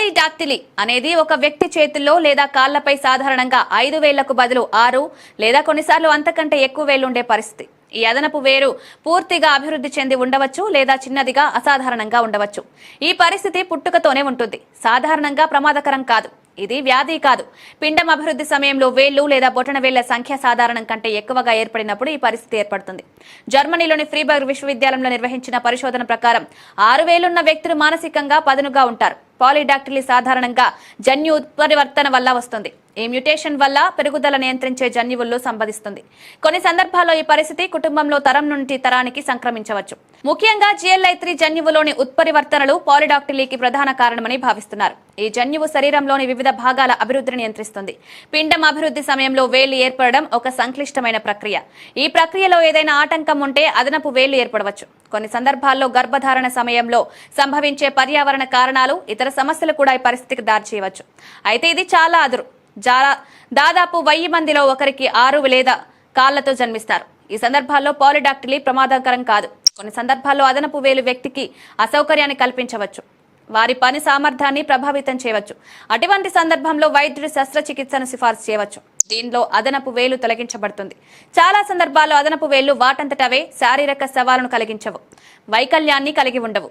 పాలీడాక్టిలీ అనేది ఒక వ్యక్తి చేతుల్లో లేదా కాళ్లపై సాధారణంగా 5 వేళ్లకు బదులు 6 లేదా కొన్నిసార్లు అంతకంటే ఎక్కువ వేళ్లు ఉండే పరిస్థితి. ఈ అదనపు వేరు పూర్తిగా అభివృద్ధి చెంది ఉండవచ్చు లేదా చిన్నదిగా అసాధారణంగా ఉండవచ్చు. ఈ పరిస్థితి పుట్టుకతోనే ఉంటుంది. సాధారణంగా ప్రమాదకరం కాదు. ఇది వ్యాధి కాదు. పిండం అభివృద్ధి సమయంలో వేళ్లు లేదా బొటన వేళ్ల సంఖ్య సాధారణం కంటే ఎక్కువగా ఏర్పడినప్పుడు ఈ పరిస్థితి ఏర్పడుతుంది. జర్మనీలోని ఫ్రీబర్గ్ విశ్వవిద్యాలయంలో నిర్వహించిన పరిశోధన ప్రకారం 6 వేలున్న వ్యక్తులు మానసికంగా పదునుగా ఉంటారు. పాలీడాక్టిలీ సాధారణంగా జన్యు ఉత్పరివర్తన వల్ల వస్తుంది. ఈ మ్యుటేషన్ వల్ల పెరుగుదల నియంత్రించే జన్యువుల్లో సంభవిస్తుంది. కొన్ని సందర్భాల్లో ఈ పరిస్థితి కుటుంబంలో తరం నుండి తరానికి సంక్రమించవచ్చు. ముఖ్యంగా GLI3 జన్యువులోని ఉత్పరివర్తనలు పాలీడాక్టిలీకి ప్రధాన కారణమని భావిస్తున్నారు. ఈ జన్యువు శరీరంలోని వివిధ భాగాల అభివృద్ధిని నియంత్రిస్తుంది. పిండం అభివృద్ధి సమయంలో వేళ్లు ఏర్పడడం ఒక సంక్లిష్టమైన ప్రక్రియ. ఈ ప్రక్రియలో ఏదైనా ఆటంకం ఉంటే అదనపు వేళ్లు ఏర్పడవచ్చు. కొన్ని సందర్భాల్లో గర్భధారణ సమయంలో సంభవించే పర్యావరణ కారణాలు, ఇతర సమస్యలు కూడా ఈ పరిస్థితికి దారిచేయవచ్చు. అయితే ఇది చాలా అదురు. దాదాపు 1000 మందిలో ఒకరికి 6 లేదా కాళ్లతో జన్మిస్తారు. ఈ సందర్భాల్లో పాలీడాక్టిలీ ప్రమాదకరం కాదు. కొన్ని సందర్భాల్లో అదనపు వేలు వ్యక్తికి అసౌకర్యాన్ని కల్పించవచ్చు, వారి పని సామర్థ్యాన్ని ప్రభావితం చేయవచ్చు. అటువంటి సందర్భంలో వైద్యుడు శస్త్రచికిత్సను సిఫార్సు చేయవచ్చు. దీనిలో అదనపు వేలు తొలగించబడుతుంది. చాలా సందర్భాల్లో అదనపు వేళ్లు వాటంతటవే శారీరక సవాలును కలిగించవు, వైకల్యాన్ని కలిగి ఉండవు.